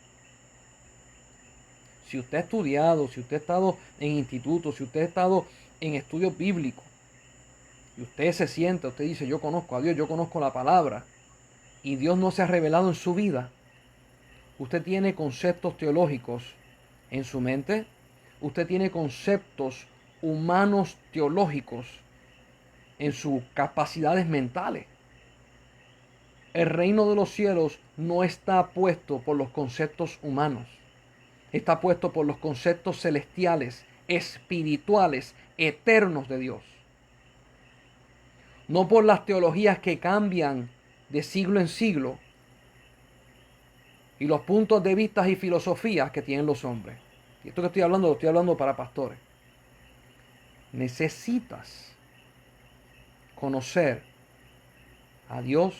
Si usted ha estudiado, si usted ha estado en institutos, si usted ha estado en estudios bíblicos, y usted se sienta, usted dice, yo conozco a Dios, yo conozco la palabra, y Dios no se ha revelado en su vida, usted tiene conceptos teológicos en su mente, usted tiene conceptos humanos teológicos en sus capacidades mentales. El reino de los cielos no está puesto por los conceptos humanos. Está puesto por los conceptos celestiales, espirituales, eternos de Dios. No por las teologías que cambian de siglo en siglo y los puntos de vista y filosofías que tienen los hombres. Y esto que estoy hablando, lo estoy hablando para pastores. Necesitas conocer a Dios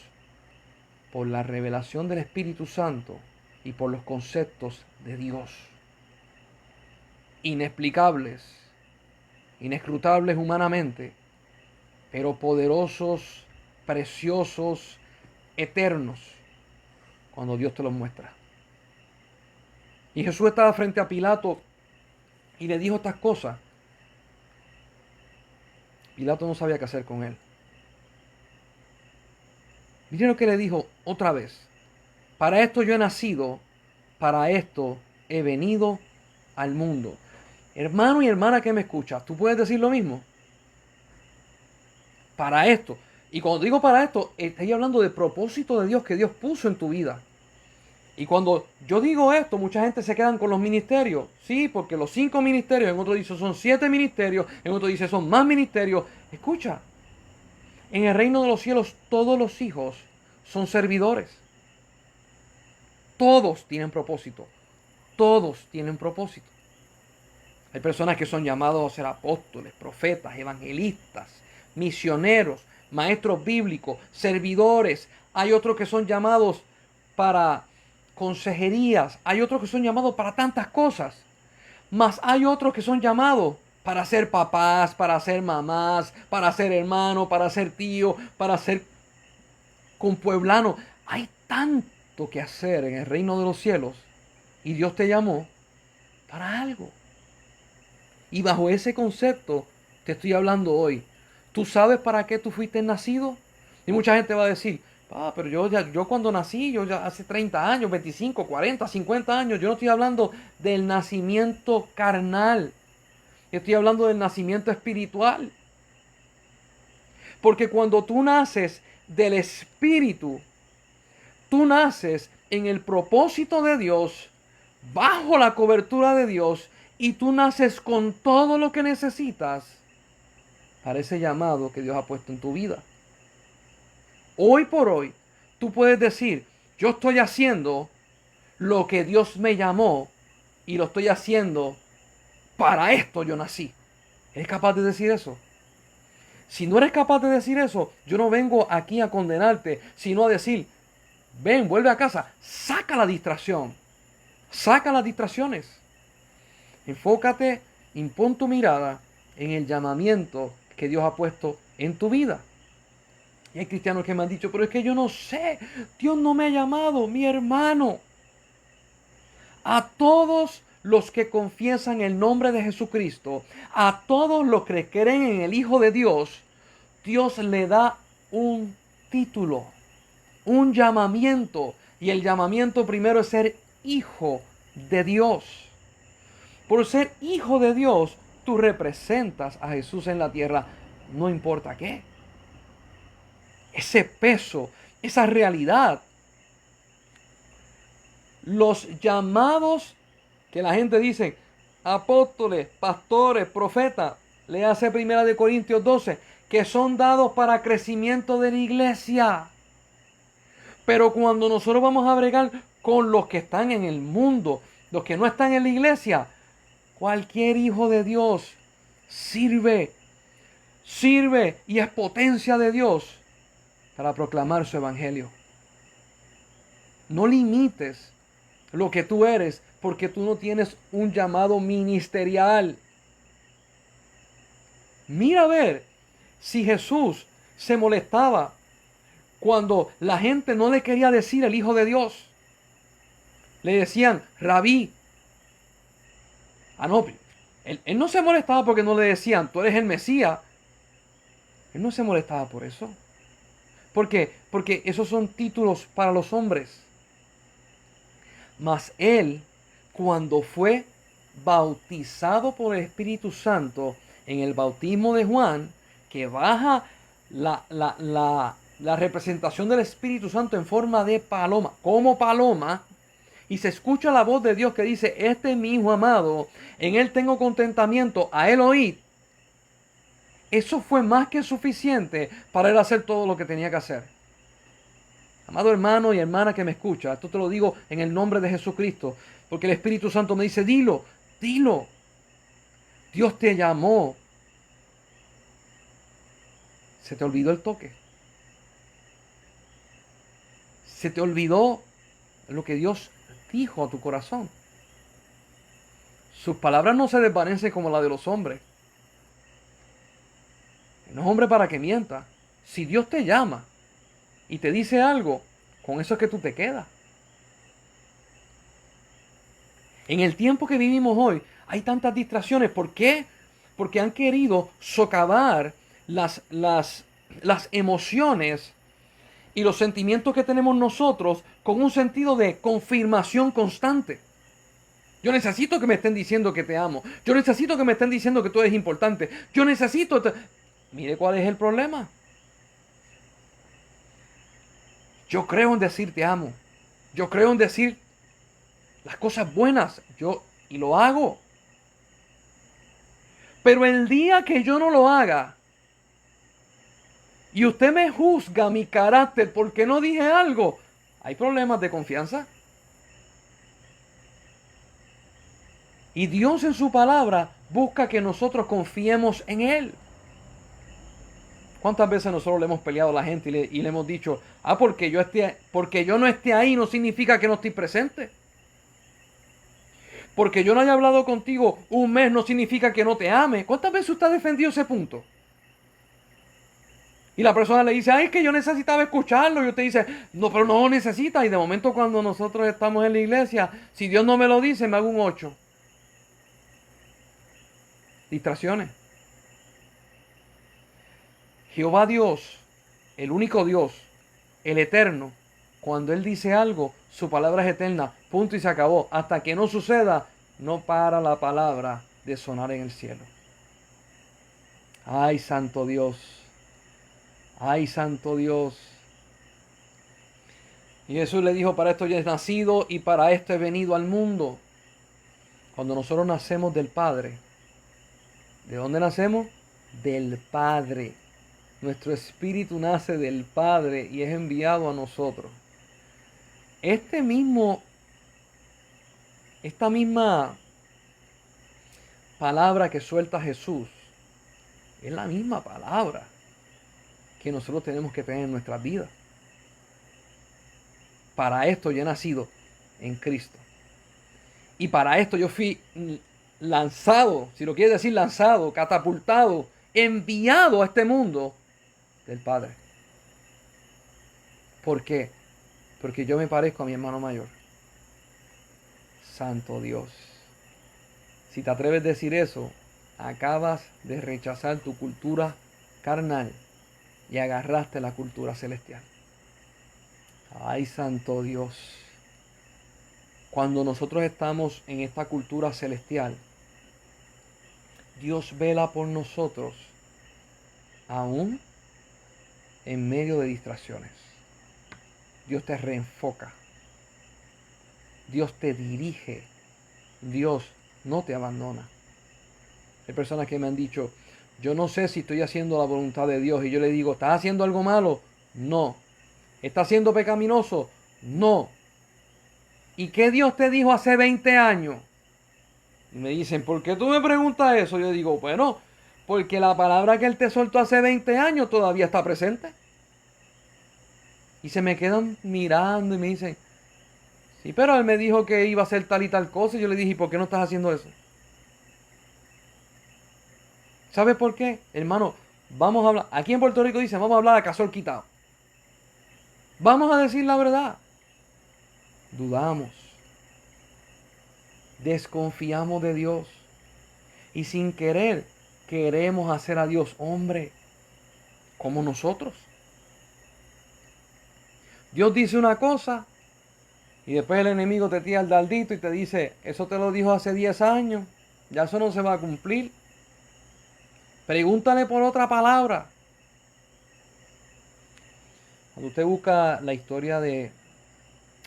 por la revelación del Espíritu Santo y por los conceptos de Dios. Inexplicables, inescrutables humanamente, pero poderosos, preciosos, eternos, cuando Dios te los muestra. Y Jesús estaba frente a Pilato y le dijo estas cosas. Pilato no sabía qué hacer con él. Miren lo que le dijo otra vez. Para esto yo he nacido, para esto he venido al mundo. Hermano y hermana que me escuchas, ¿tú puedes decir lo mismo? Para esto. Y cuando digo para esto, estoy hablando del propósito de Dios que Dios puso en tu vida. Y cuando yo digo esto, mucha gente se quedan con los ministerios. Sí, porque los 5 ministerios, en otro dice son 7 ministerios, en otro dice son más ministerios. Escucha, en el reino de los cielos todos los hijos son servidores. Todos tienen propósito. Todos tienen propósito. Hay personas que son llamados a ser apóstoles, profetas, evangelistas, misioneros, maestros bíblicos, servidores. Hay otros que son llamados para consejerías. Hay otros que son llamados para tantas cosas. Mas hay otros que son llamados para ser papás, para ser mamás, para ser hermanos, para ser tíos, para ser compueblanos. Hay tanto que hacer en el reino de los cielos. Y Dios te llamó para algo. Y bajo ese concepto te estoy hablando hoy. ¿Tú sabes para qué tú fuiste nacido? Y mucha gente va a decir, pero yo cuando nací, yo ya hace 30 años, 25, 40, 50 años, yo no estoy hablando del nacimiento carnal. Yo estoy hablando del nacimiento espiritual. Porque cuando tú naces del Espíritu, tú naces en el propósito de Dios, bajo la cobertura de Dios, y tú naces con todo lo que necesitas para ese llamado que Dios ha puesto en tu vida. Hoy por hoy, tú puedes decir, yo estoy haciendo lo que Dios me llamó y lo estoy haciendo para esto yo nací. ¿Eres capaz de decir eso? Si no eres capaz de decir eso, yo no vengo aquí a condenarte, sino a decir, ven, vuelve a casa, saca la distracción, saca las distracciones. Enfócate, impon tu mirada en el llamamiento que Dios ha puesto en tu vida. Y hay cristianos que me han dicho, pero es que yo no sé, Dios no me ha llamado, mi hermano. A todos los que confiesan el nombre de Jesucristo, a todos los que creen en el Hijo de Dios, Dios le da un título, un llamamiento. Y el llamamiento primero es ser hijo de Dios. Por ser hijo de Dios, tú representas a Jesús en la tierra, no importa qué. Ese peso, esa realidad. Los llamados que la gente dice, apóstoles, pastores, profetas, léase 1 Corintios 12, que son dados para crecimiento de la iglesia. Pero cuando nosotros vamos a bregar con los que están en el mundo, los que no están en la iglesia, cualquier hijo de Dios sirve y es potencia de Dios para proclamar su evangelio. No limites lo que tú eres porque tú no tienes un llamado ministerial. Mira a ver si Jesús se molestaba cuando la gente no le quería decir el Hijo de Dios. Le decían, Rabí. No, él no se molestaba porque no le decían, tú eres el Mesías. Él no se molestaba por eso. ¿Por qué? Porque esos son títulos para los hombres. Mas él, cuando fue bautizado por el Espíritu Santo en el bautismo de Juan, que baja la representación del Espíritu Santo en forma de paloma, como paloma, y se escucha la voz de Dios que dice, este es mi Hijo amado, en él tengo contentamiento, a él oíd. Eso fue más que suficiente para él hacer todo lo que tenía que hacer. Amado hermano y hermana que me escucha, esto te lo digo en el nombre de Jesucristo, porque el Espíritu Santo me dice, dilo. Dios te llamó. ¿Se te olvidó el toque? ¿Se te olvidó lo que Dios dijo a tu corazón? Sus palabras no se desvanecen como la de los hombres. No es hombre para que mienta. Si Dios te llama y te dice algo, con eso es que tú te quedas. En el tiempo que vivimos hoy hay tantas distracciones. ¿Por qué? Porque han querido socavar las emociones y los sentimientos que tenemos nosotros con un sentido de confirmación constante. Yo necesito que me estén diciendo que te amo. Yo necesito que me estén diciendo que tú eres importante. Yo necesito... Mire cuál es el problema. Yo creo en decir te amo. Yo creo en decir las cosas buenas, y lo hago. Pero el día que yo no lo haga, y usted me juzga mi carácter porque no dije algo, hay problemas de confianza. Y Dios en su palabra busca que nosotros confiemos en Él. ¿Cuántas veces nosotros le hemos peleado a la gente y le hemos dicho, porque yo no esté ahí no significa que no estoy presente? Porque yo no haya hablado contigo un mes no significa que no te ame. ¿Cuántas veces usted ha defendido ese punto? Y la persona le dice, ay, es que yo necesitaba escucharlo. Y usted dice, no, pero no lo necesita. Y de momento cuando nosotros estamos en la iglesia, si Dios no me lo dice, me hago un 8. Distracciones. Jehová Dios, el único Dios, el eterno, cuando Él dice algo, su palabra es eterna. Punto y se acabó. Hasta que no suceda, no para la palabra de sonar en el cielo. Ay, santo Dios. Ay, santo Dios. Y Jesús le dijo, para esto ya he nacido y para esto he venido al mundo. Cuando nosotros nacemos del Padre, ¿de dónde nacemos? Del Padre. Nuestro espíritu nace del Padre y es enviado a nosotros. Esta misma palabra que suelta Jesús es la misma palabra que nosotros tenemos que tener en nuestras vidas. Para esto yo he nacido en Cristo. Y para esto yo fui lanzado, si lo quieres decir lanzado, catapultado, enviado a este mundo del Padre. ¿Por qué? Porque yo me parezco a mi hermano mayor. Santo Dios. Si te atreves a decir eso, acabas de rechazar tu cultura carnal y agarraste la cultura celestial. Ay, santo Dios. Cuando nosotros estamos en esta cultura celestial, Dios vela por nosotros aún en medio de distracciones. Dios te reenfoca. Dios te dirige. Dios no te abandona. Hay personas que me han dicho, yo no sé si estoy haciendo la voluntad de Dios. Y yo le digo, ¿estás haciendo algo malo? No. ¿Estás siendo pecaminoso? No. ¿Y qué Dios te dijo hace 20 años? Y me dicen, ¿por qué tú me preguntas eso? Yo digo, bueno, porque la palabra que Él te soltó hace 20 años todavía está presente. Y se me quedan mirando y me dicen, sí, pero Él me dijo que iba a hacer tal y tal cosa. Y yo le dije, ¿y por qué no estás haciendo eso? ¿Sabes por qué? Hermano, vamos a hablar, aquí en Puerto Rico dicen, vamos a hablar a casor quitado. Vamos a decir la verdad. Dudamos. Desconfiamos de Dios. Y sin querer, queremos hacer a Dios hombre como nosotros. Dios dice una cosa y después el enemigo te tira el dardito y te dice, eso te lo dijo hace 10 años, ya eso no se va a cumplir. Pregúntale por otra palabra. Cuando usted busca la historia de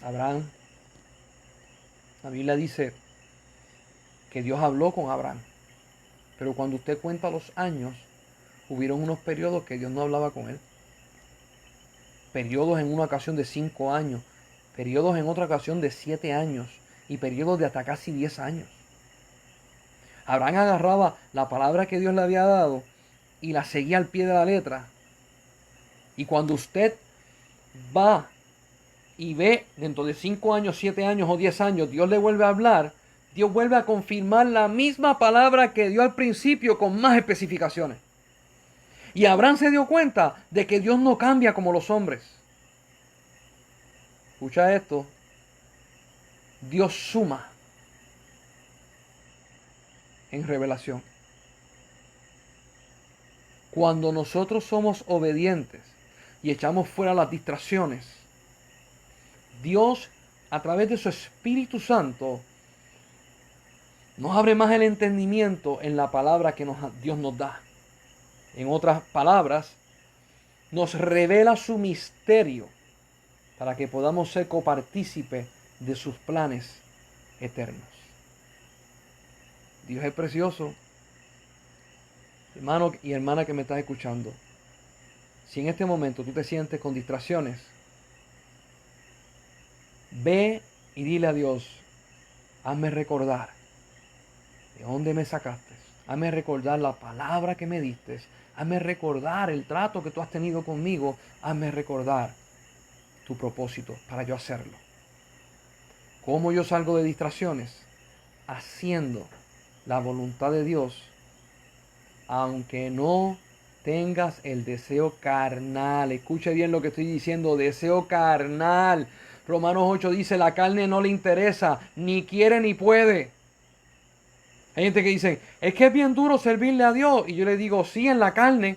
Abraham, la Biblia dice que Dios habló con Abraham. Pero cuando usted cuenta los años, hubieron unos periodos que Dios no hablaba con él. Periodos en una ocasión de 5 años, periodos en otra ocasión de 7 años y periodos de hasta casi 10 años. Abraham agarraba la palabra que Dios le había dado y la seguía al pie de la letra. Y cuando usted va y ve dentro de 5 años, 7 años o 10 años, Dios le vuelve a hablar, Dios vuelve a confirmar la misma palabra que dio al principio con más especificaciones. Y Abraham se dio cuenta de que Dios no cambia como los hombres. Escucha esto. Dios suma en revelación. Cuando nosotros somos obedientes y echamos fuera las distracciones, Dios, a través de su Espíritu Santo, nos abre más el entendimiento en la palabra que Dios nos da. En otras palabras, nos revela su misterio para que podamos ser copartícipes de sus planes eternos. Dios es precioso. Hermano y hermana que me estás escuchando, si en este momento tú te sientes con distracciones, ve y dile a Dios, hazme recordar de dónde me sacaste, hazme recordar la palabra que me diste, hazme recordar el trato que tú has tenido conmigo, hazme recordar tu propósito para yo hacerlo. ¿Cómo yo salgo de distracciones? Haciendo la voluntad de Dios, aunque no tengas el deseo carnal. Escuche bien lo que estoy diciendo, deseo carnal. Romanos 8 dice, la carne no le interesa, ni quiere ni puede. Hay gente que dice, es que es bien duro servirle a Dios. Y yo le digo, sí, en la carne,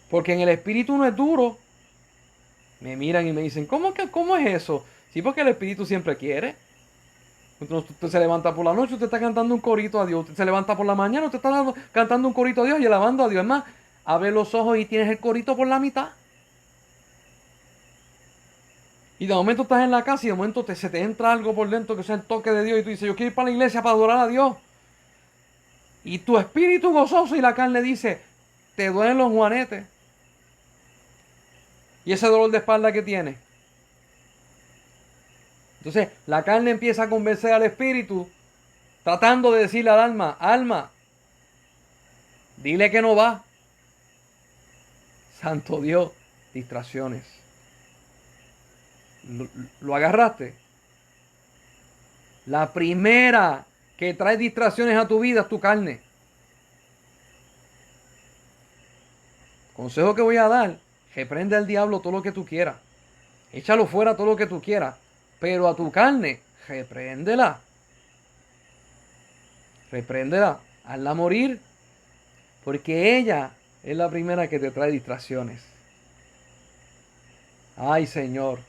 porque en el espíritu no es duro. Me miran y me dicen, ¿cómo es eso? Sí, porque el espíritu siempre quiere. Usted se levanta por la noche, usted está cantando un corito a Dios. Usted se levanta por la mañana, usted está cantando un corito a Dios y alabando a Dios. Es más, abre los ojos y tienes el corito por la mitad. Y de momento estás en la casa y de momento se te entra algo por dentro que es el toque de Dios. Y tú dices, yo quiero ir para la iglesia para adorar a Dios. Y tu espíritu gozoso y la carne dice, te duelen los juanetes. Y ese dolor de espalda que tienes. Entonces la carne empieza a convencer al espíritu, tratando de decirle al alma, alma, dile que no va. Santo Dios, distracciones. ¿Lo agarraste? La primera que trae distracciones a tu vida es tu carne. Consejo que voy a dar, reprende al diablo todo lo que tú quieras. Échalo fuera todo lo que tú quieras. Pero a tu carne, repréndela. Repréndela. Hazla morir. Porque ella es la primera que te trae distracciones. Ay, Señor.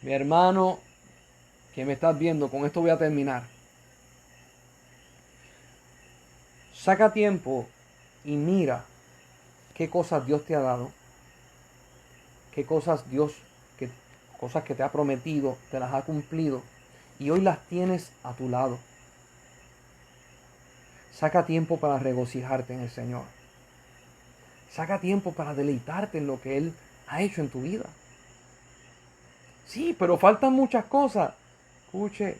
Mi hermano que me estás viendo, con esto voy a terminar. Saca tiempo y mira qué cosas Dios te ha dado. Qué cosas cosas que te ha prometido, te las ha cumplido. Y hoy las tienes a tu lado. Saca tiempo para regocijarte en el Señor. Saca tiempo para deleitarte en lo que Él ha hecho en tu vida. Sí, pero faltan muchas cosas. Escuche,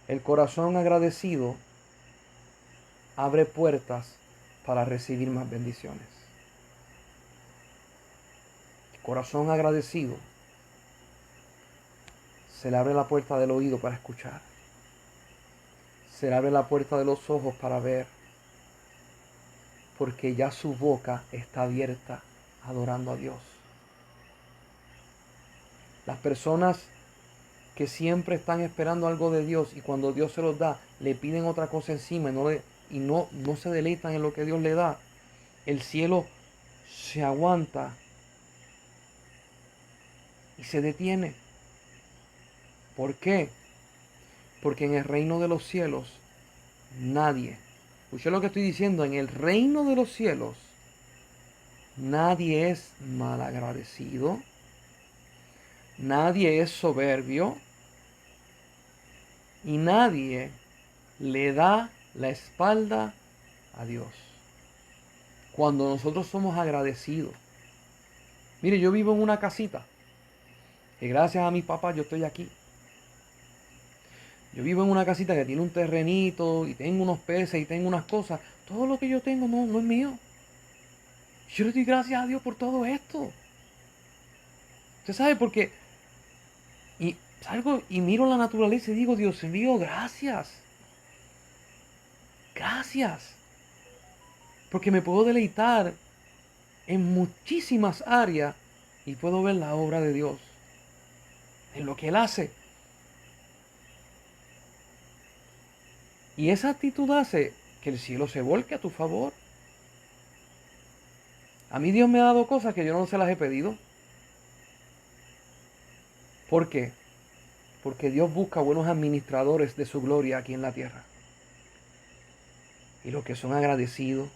el corazón agradecido abre puertas para recibir más bendiciones. El corazón agradecido se le abre la puerta del oído para escuchar. Se le abre la puerta de los ojos para ver. Porque ya su boca está abierta adorando a Dios. Las personas que siempre están esperando algo de Dios y cuando Dios se los da, le piden otra cosa encima y no se deleitan en lo que Dios le da, el cielo se aguanta y se detiene. ¿Por qué? Porque en el reino de los cielos nadie, escuché lo que estoy diciendo, en el reino de los cielos nadie es malagradecido, nadie es soberbio y nadie le da la espalda a Dios. Cuando nosotros somos agradecidos. Mire, yo vivo en una casita que gracias a mis papás yo estoy aquí. Yo vivo en una casita que tiene un terrenito y tengo unos peces y tengo unas cosas. Todo lo que yo tengo no es mío. Yo le doy gracias a Dios por todo esto. Usted sabe, porque y salgo y miro la naturaleza y digo, Dios mío, gracias. Gracias. Porque me puedo deleitar en muchísimas áreas y puedo ver la obra de Dios. En lo que Él hace. Y esa actitud hace que el cielo se volque a tu favor. A mí Dios me ha dado cosas que yo no se las he pedido. ¿Por qué? Porque Dios busca buenos administradores de su gloria aquí en la tierra. Y los que son agradecidos,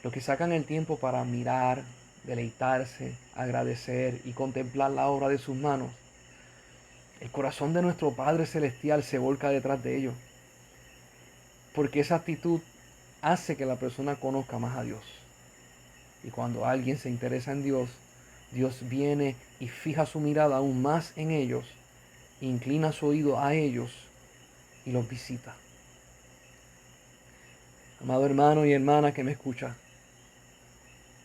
los que sacan el tiempo para mirar, deleitarse, agradecer y contemplar la obra de sus manos, El corazón de nuestro Padre Celestial se volca detrás de ellos. Porque esa actitud hace que la persona conozca más a Dios. Y cuando alguien se interesa en Dios, Dios viene y fija su mirada aún más en ellos, inclina su oído a ellos y los visita. Amado hermano y hermana que me escucha,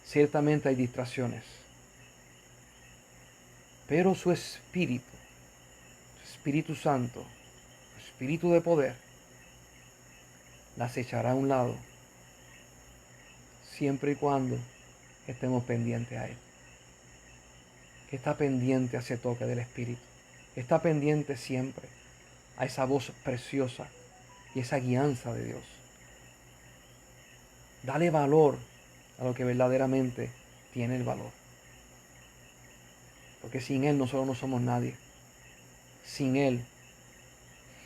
ciertamente hay distracciones, pero su Espíritu Santo, su Espíritu de poder, las echará a un lado, siempre y cuando estemos pendientes a Él. Que está pendiente a ese toque del Espíritu. Está pendiente siempre a esa voz preciosa y esa guianza de Dios. Dale valor a lo que verdaderamente tiene el valor. Porque sin Él nosotros no somos nadie. Sin Él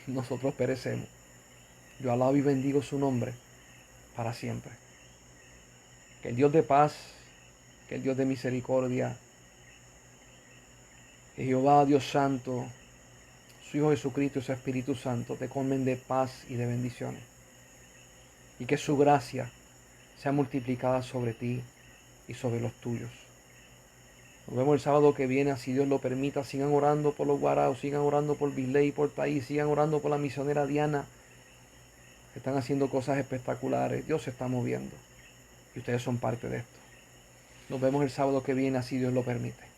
nosotros perecemos. Yo alabo y bendigo su nombre para siempre. Que el Dios de paz, que el Dios de misericordia, que Jehová Dios Santo, su Hijo Jesucristo y su Espíritu Santo te colmen de paz y de bendiciones. Y que su gracia sea multiplicada sobre ti y sobre los tuyos. Nos vemos el sábado que viene, así Dios lo permita. Sigan orando por los guaraos, sigan orando por Viley, por Taís, sigan orando por la misionera Diana. Están haciendo cosas espectaculares. Dios se está moviendo. Y ustedes son parte de esto. Nos vemos el sábado que viene, así Dios lo permite.